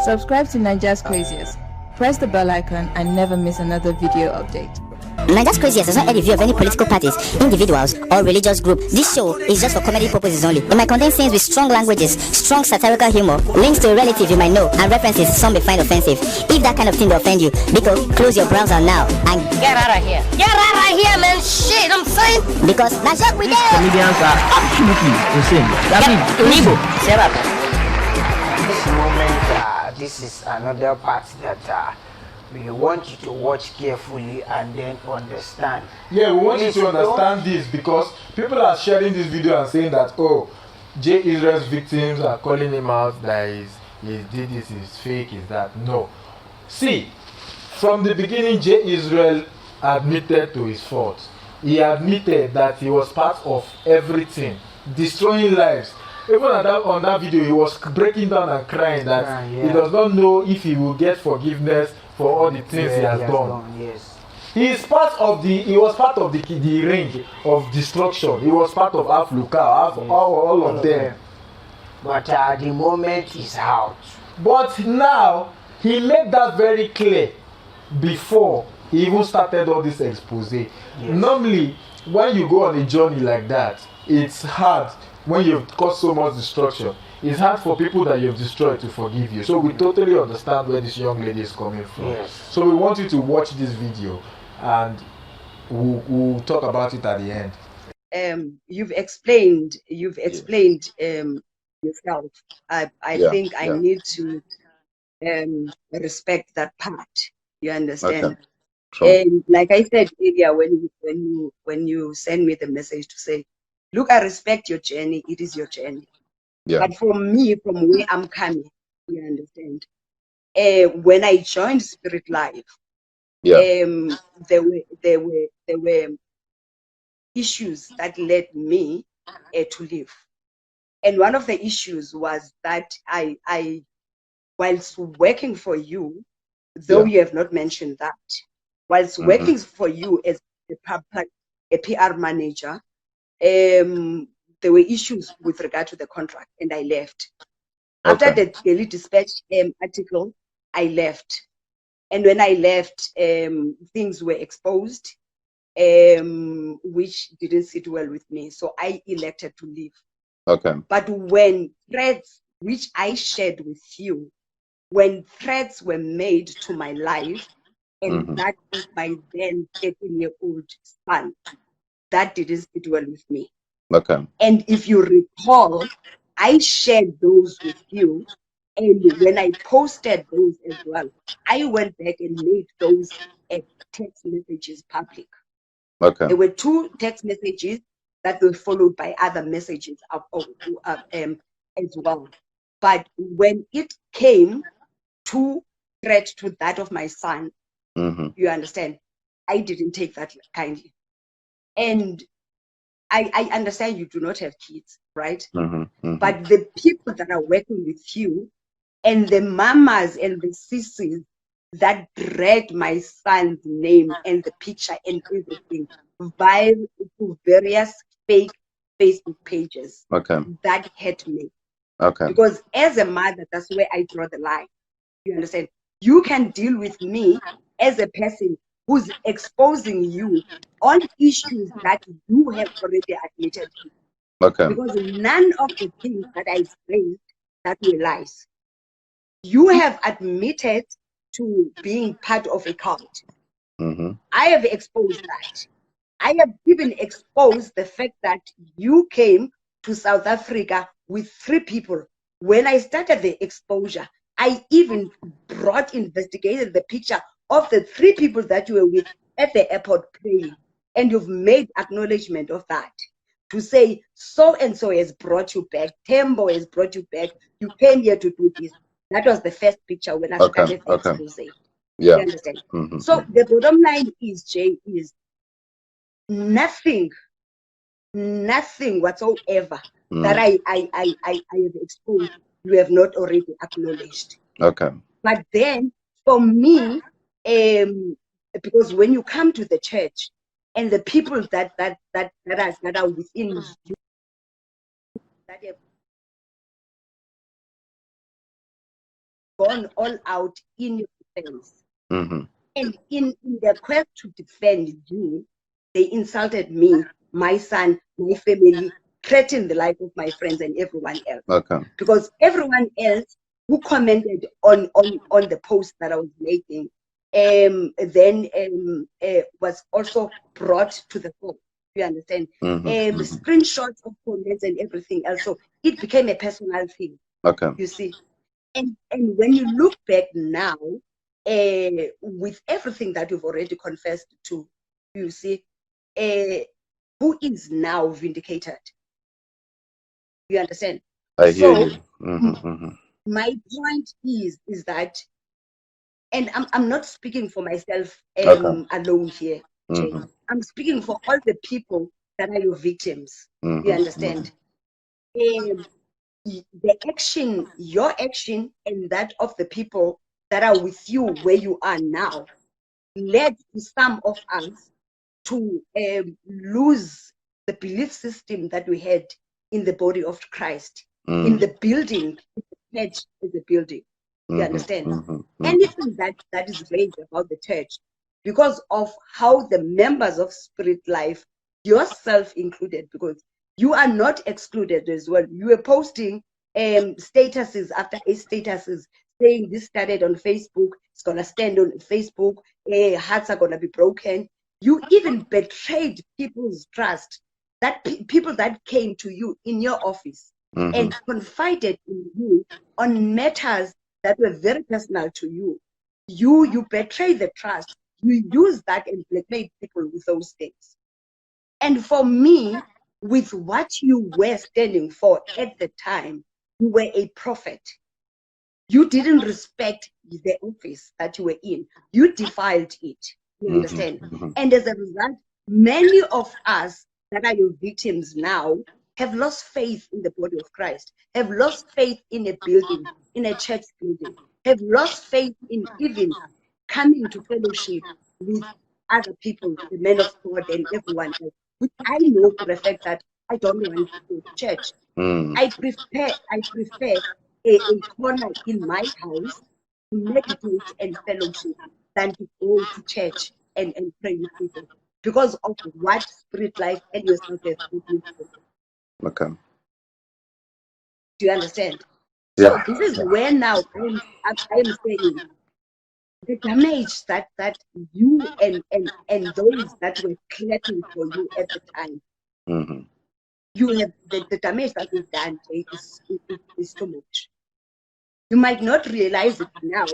Subscribe to Niger's Craziest. Press the bell icon and never miss another video update. Niger's Craziest does not add the view of any political parties, individuals, or religious group. This show is just for comedy purposes only. It might contain scenes with strong languages, strong satirical humor, links to a relative you might know, and references some may find offensive. If that kind of thing will offend you, because close your browser now and get out of here. Get out of here, man. Shit, I'm saying. Because that's what we do. Comedians are absolutely insane. This moment, this is another part that we want you to watch carefully and then understand. Yeah, we want you to understand this because people are sharing this video and saying that, oh, J. Israel's victims are calling him out that he did this, is fake, is that. No. See, from the beginning, J. Israel admitted to his fault. He admitted that he was part of everything, destroying lives. Even on that video, he was breaking down and crying that he does not know if he will get forgiveness for all the things he has done. Yes. He was part of the ring of destruction. He was part of Alph Lukau, all of them. But the moment is out. But now, he made that very clear before he even started all this expose. Yes. Normally, when you go on a journey like that, it's hard when you've caused so much destruction. It's hard for people that you've destroyed to forgive you. So we totally understand where this young lady is coming from. Yes. So we want you to watch this video and we'll talk about it at the end. You've explained yourself. I think I need to respect that part. You understand? Okay. Sure. And like I said earlier, when you send me the message to say, look, I respect your journey. It is your journey. Yeah. But for me, from where I'm coming, you understand? When I joined Spirit Life, there were issues that led me to leave. And one of the issues was that I whilst working for you, though you have not mentioned that, whilst working for you as a PR manager, there were issues with regard to the contract, and I left. Okay. After the Daily Dispatch article, I left. And when I left, things were exposed, which didn't sit well with me. So I elected to leave. Okay. But when threats, which I shared with you, when threats were made to my life, and that is my then 13-year-old son, that didn't sit well with me. Okay. And if you recall, I shared those with you. And when I posted those as well, I went back and made those text messages public. Okay. There were 2 text messages that were followed by other messages as well. But when it came to threat to that of my son, you understand, I didn't take that kindly. And I understand you do not have kids, right? But the people that are working with you and the mamas and the sissies that dragged my son's name and the picture and everything via to various fake Facebook pages, that hurt me. Okay. Because as a mother, that's where I draw the line. You understand? You can deal with me as a person who's exposing you on issues that you have already admitted to. Okay. Because none of the things that I raised that were lies. You have admitted to being part of a cult. I have exposed that. I have even exposed the fact that you came to South Africa with 3 people. When I started the exposure, I even investigated the picture of the 3 people that you were with at the airport praying, and you've made acknowledgement of that to say so and so has brought you back, Tembo has brought you back, you came here to do this. That was the first picture when I started the expose. Yeah. You understand? So the bottom line is, Jay, is nothing whatsoever that I have exposed you have not already acknowledged. Okay. But then for me, because when you come to the church and the people that are within you that have gone all out in your defense. Mm-hmm. And in their quest to defend you, they insulted me, my son, my family, threatened the life of my friends and everyone else. Okay. Because everyone else who commented on the post that I was making, then was also brought to the fore. You understand? Screenshots of comments and everything else. So it became a personal thing. Okay. You see? And when you look back now, with everything that you've already confessed to, you see, who is now vindicated? You understand? I hear you. My point is that, and I'm not speaking for myself alone here. I'm speaking for all the people that are your victims. You understand? The action, your action, and that of the people that are with you where you are now, led some of us to lose the belief system that we had in the body of Christ, in the building, in the church as a building. You understand? Anything that is raised about the church, because of how the members of Spirit Life, yourself included, because you are not excluded as well. You are posting statuses after statuses saying this started on Facebook, it's gonna stand on Facebook, hearts are gonna be broken. You even betrayed people's trust, that people that came to you in your office and confided in you on matters that were very personal to you. You betray the trust. You use that and blackmail people with those things. And for me, with what you were standing for at the time, you were a prophet. You didn't respect the office that you were in. You defiled it. You understand? And as a result, many of us that are your victims now have lost faith in the body of Christ, have lost faith in a building, in a church building, have lost faith in even coming to fellowship with other people, the men of God and everyone else, which I know for the fact that I don't want to go to church. I prefer a corner in my house to meditate and fellowship than to go to church and pray with people because of what Spirit Life and yourself have put me through. Okay. Do you understand? Yeah. So this is where now I am saying the damage that you and those that were clapping for you at the time, you have the damage that you've done is too much. You might not realize it now,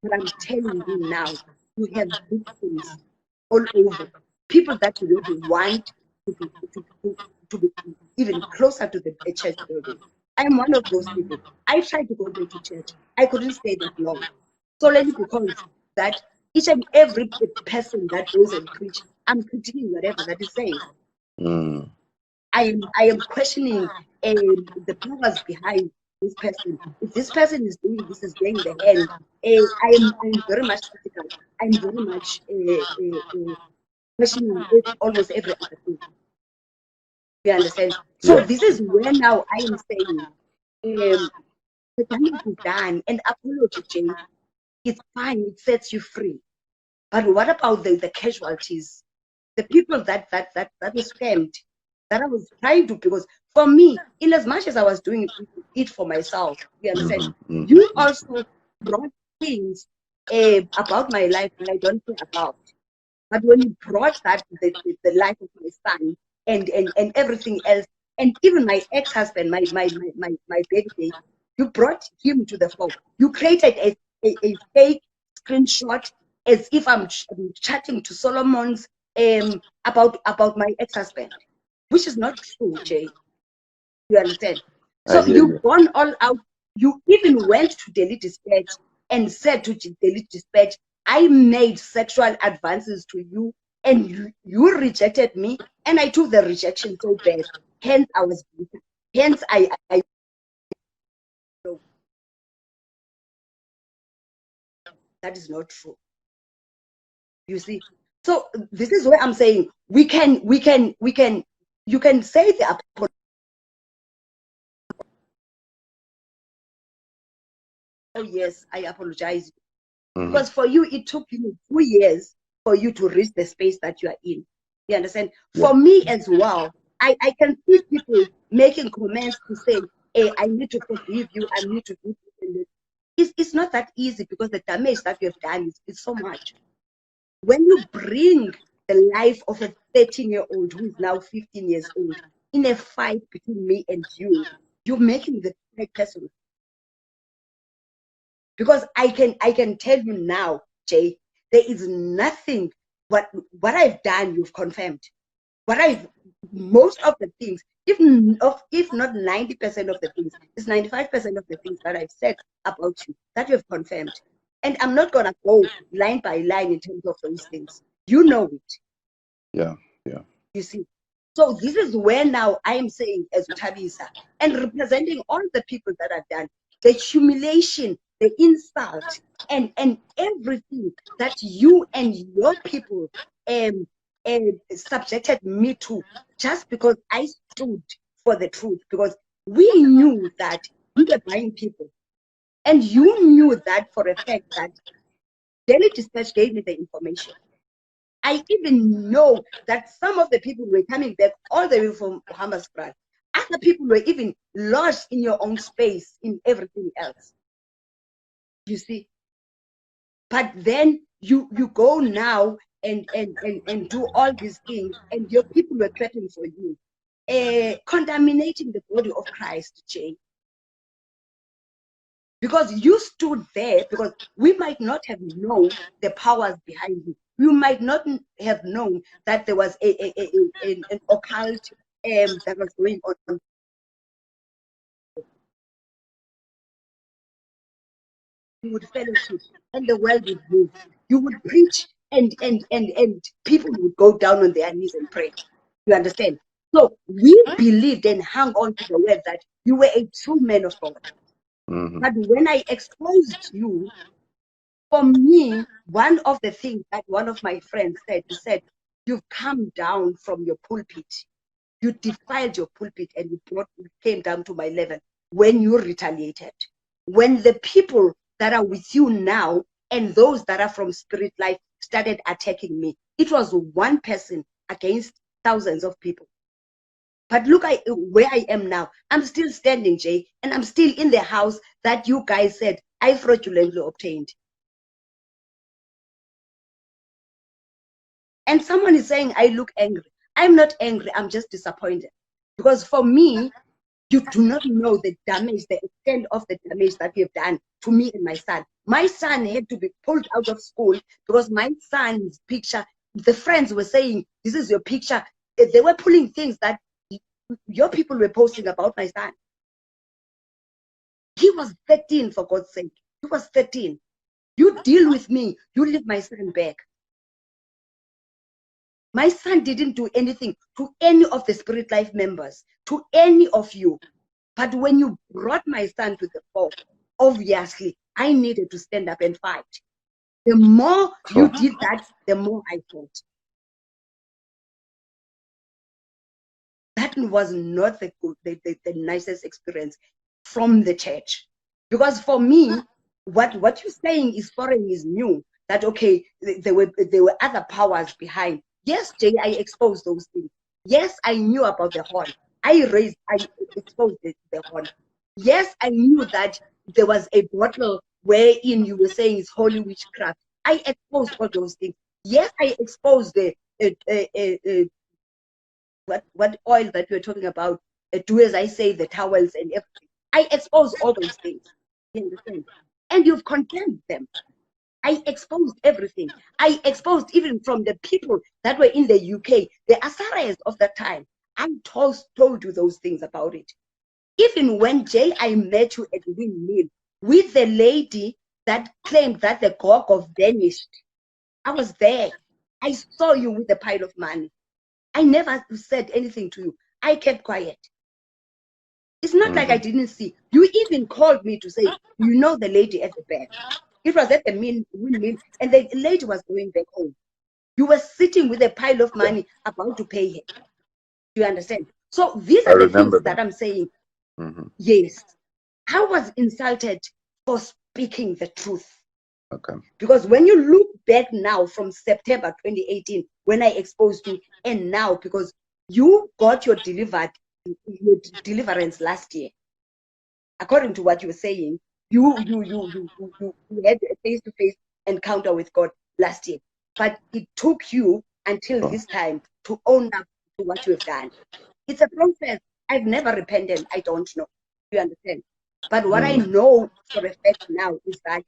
but I'm telling you now, you have victims all over. People that you would want to be even closer to the church building. I'm one of those people. I tried to go there to church. I couldn't stay that long. Solely because that each and every person that goes and preach, I'm critiquing whatever that is saying. I am questioning the powers behind this person. If this person is doing this, is going the end. I'm very much critical. I'm very much questioning almost every other thing. You understand? So this is where now I am saying the damage is done, and apology, Jane, it's fine. It sets you free. But what about the casualties? The people that were scammed, that I was trying to, because for me, in as much as I was doing it for myself, you understand, you also brought things about my life that I don't care about. But when you brought that, the life of my son and everything else, and even my ex-husband, my baby, you brought him to the fore. You created a fake screenshot as if I'm chatting to Solomon's about my ex-husband, which is not true, Jay. You understand? So you've gone all out. You even went to Delete Dispatch and said to Delete Dispatch, I made sexual advances to you and you rejected me, and I took the rejection so bad. Hence I was bitter. Hence I that is not true. You see? So this is where I'm saying you can say the oh yes, I apologize. Because for you, it took you 2 years for you to reach the space that you are in. You understand? For me as well, I can see people making comments to say, hey, I need to forgive you, I need to do this. It's not that easy because the damage that you have done is so much. When you bring the life of a 13-year-old who is now 15 years old in a fight between me and you, you're making the right person. Because I can tell you now, Jay, there is nothing. What I've done, you've confirmed. Most of the things, if not 90% of the things, it's 95% of the things that I've said about you that you've confirmed. And I'm not gonna go line by line in terms of those things. You know it. Yeah. You see. So this is where now I am saying, as Tabisa, and representing all the people that have done the humiliation, the insult, and everything that you and your people subjected me to, just because I stood for the truth, because we knew that we were buying people. And you knew that for a fact that Daily Dispatch gave me the information. I even know that some of the people were coming back all the way from Hammersbach. Other people were even lost in your own space, in everything else. You see? But then you go now and do all these things, and your people were threatening for you. Contaminating the body of Christ, Jay. Because you stood there, because we might not have known the powers behind you. You might not have known that there was an occult that was going on. You would fellowship, and the world would move. You would preach, and people would go down on their knees and pray. You understand? So we believed and hung on to the word that you were a true man of God. But when I exposed you, for me, one of the things that one of my friends said, he said, you've come down from your pulpit. You defiled your pulpit and you came down to my level when you retaliated. When the people that are with you now and those that are from Spirit Life started attacking me, it was one person against thousands of people. But look at where I am now. I'm still standing, Jay, and I'm still in the house that you guys said I fraudulently obtained. And someone is saying I look angry. I'm not angry, I'm just disappointed. Because for me, you do not know the damage, the extent of the damage that you've done to me and my son. My son had to be pulled out of school because my son's picture, the friends were saying, this is your picture. They were pulling things that your people were posting about my son. He was 13, for God's sake. He was 13. You deal with me. You leave my son back. My son didn't do anything to any of the Spirit Life members, to any of you. But when you brought my son to the fore, obviously, I needed to stand up and fight. The more you did that, the more I fought. That was not the nicest experience from the church. Because for me, what you're saying is foreign, is new. That, okay, there were other powers behind. Yes, Jay, I exposed those things. Yes, I knew about the horn. I exposed the horn. Yes, I knew that there was a bottle wherein you were saying it's holy witchcraft. I exposed all those things. Yes, I exposed the what oil that we're talking about, do as I say, the towels and everything. I exposed all those things. You understand? And you've condemned them. I exposed everything. I exposed even from the people that were in the UK, the Asaras of that time. I told you those things about it. Even when Jay, I met you at Windmill with the lady that claimed that the Gog vanished. I was there. I saw you with a pile of money. I never said anything to you. I kept quiet. It's not like I didn't see. You even called me to say, you know the lady at the back. It was at the Windmill, and the lady was going back home. You were sitting with a pile of money about to pay her. Do you understand? So these are the things that I'm saying. Yes. I was insulted for speaking the truth. Okay. Because when you look back now from September 2018, when I exposed you, and now, because you got your deliverance last year, according to what you were saying, you had a face-to-face encounter with God last year, but it took you until this time to own up to what you have done. It's a process. I've never repented. I don't know. You understand? But what I know for a fact now is that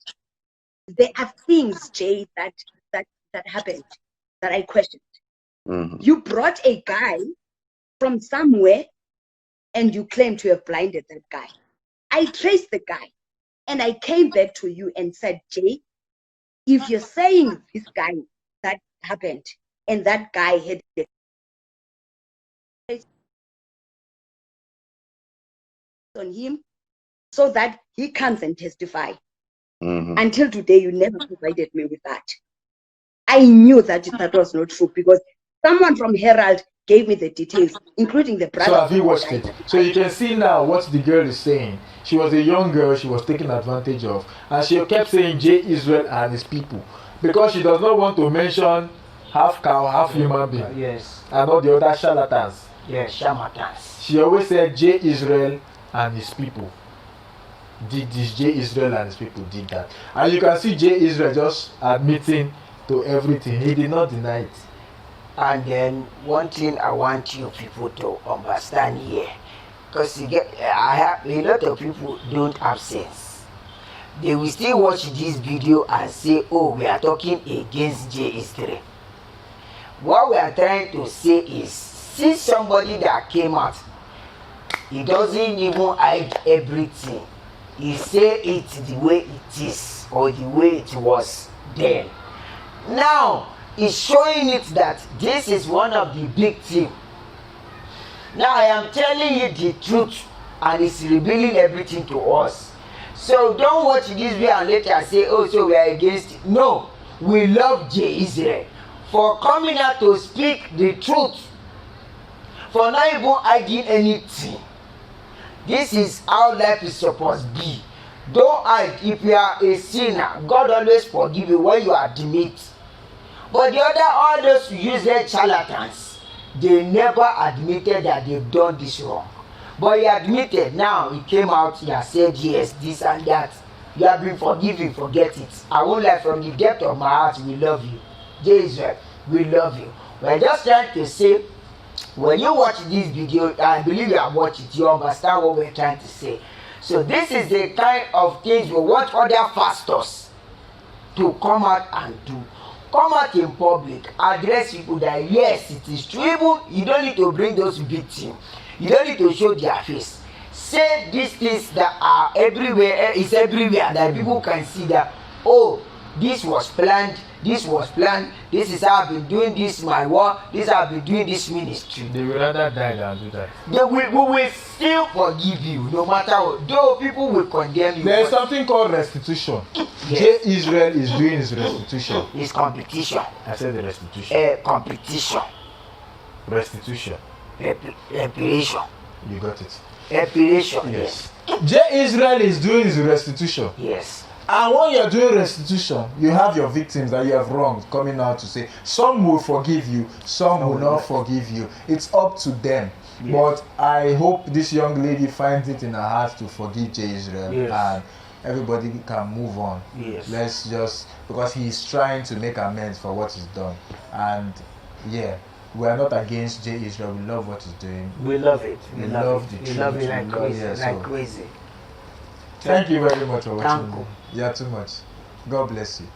there are things, Jay, that happened that I questioned. You brought a guy from somewhere and you claim to have blinded that guy. I traced the guy and I came back to you and said, Jay, if you're saying this guy that happened and that guy had on him so that he comes and testify. Until today, you never provided me with that. I knew that was not true because someone from Herald gave me the details, including the brother. So have you watched it? So you can see now what the girl is saying. She was a young girl she was taken advantage of, and she kept saying J. Israel and his people because she does not want to mention half cow, half human being. Yes. And all the other charlatans. Yes, charlatans. She always said J. Israel and his people did this. J. Israel and his people did that. And you can see J. Israel just admitting to everything. He did not deny it. And then one thing I want you people to understand here, because a lot of people don't have sense. They will still watch this video and say, oh, we are talking against J. Israel. What we are trying to say is, see somebody that came out, he doesn't even hide everything. He say it the way it is or the way it was then. Now he's showing it that this is one of the big things. Now I am telling you the truth and it's revealing everything to us. So don't watch this video and later say, oh, so we are against it. No, we love J. Israel for coming out to speak the truth, for not even hiding anything. This is how life is supposed to be. Don't hide. If you are a sinner, God always forgive you when you admit. But the other, all those useless charlatans, they never admitted that they've done this wrong. But he admitted. Now he came out, he has said yes, this and that. You have been forgiven, forget it. I won't lie, from the depth of my heart, we love you. Jesus, we love you. We're just trying to say, when you watch this video, I believe you have watched it, you understand what we're trying to say. So this is the kind of things we want other pastors to come out and do. Come out in public, address people that yes, it is true. Even you don't need to bring those victims. You don't need to show their face. Say these things that are everywhere, it's everywhere, that people can see that, oh, this was planned, this was planned, this is how I've been doing this my work, this how I've been doing this ministry. They will rather die than do that. We will still forgive you no matter what. Though people will condemn you. There is something called restitution. Yes. J. Israel is doing his restitution. It's competition. I said the restitution. Competition. Restitution. Reparation. You got it. Reparation. Yes. J. Israel is doing his restitution. Yes. And when you're doing restitution, you have your victims that you have wronged coming out to say, some will forgive you, some will not forgive you. It's up to them. Yes. But I hope this young lady finds it in her heart to forgive J. Israel. Yes. And everybody can move on. Yes. Let's just, because he's trying to make amends for what he's done. And yeah, we are not against J. Israel. We love what he's doing. We love it. We love the truth. We love it like crazy. Like crazy. Thank you very much for watching. Yeah, too much. God bless you.